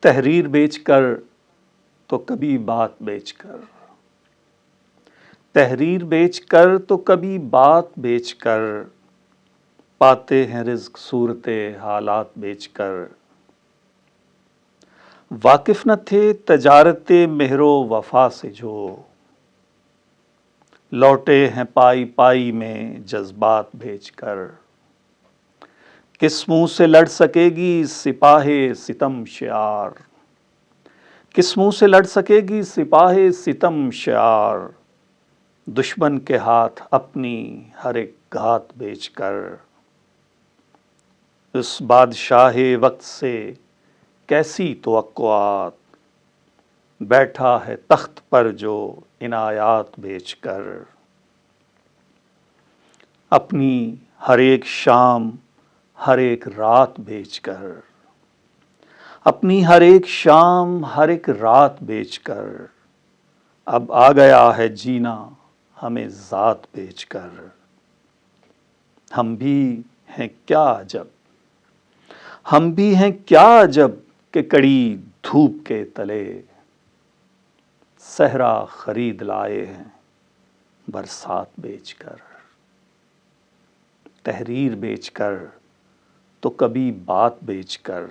تحریر بیچ کر تو کبھی بات بیچ کر، تحریر بیچ کر تو کبھی بات بیچ کر، پاتے ہیں رزق صورت حالات بیچ کر۔ واقف نہ تھے تجارت مہر و وفا سے جو، لوٹے ہیں پائی پائی میں جذبات بیچ کر۔ کس منہ سے لڑ سکے گی سپاہ ستم شعار، کس منہ سے لڑ سکے گی سپاہ ستم شعار، دشمن کے ہاتھ اپنی ہر ایک گھات بیچ کر۔ اس بادشاہ وقت سے کیسی توقعات، بیٹھا ہے تخت پر جو عنایات بیچ کر۔ اپنی ہر ایک شام ہر ایک رات بیچ کر، اپنی ہر ایک شام ہر ایک رات بیچ کر، اب آ گیا ہے جینا ہمیں ذات بیچ کر۔ ہم بھی ہیں کیا عجب، ہم بھی ہیں کیا عجب کہ کڑی دھوپ کے تلے، صحرا خرید لائے ہیں برسات بیچ کر۔ تحریر بیچ کر تو کبھی بات بیچ کر،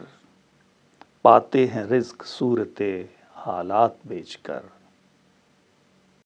پاتے ہیں رزق صورت حالات بیچ کر۔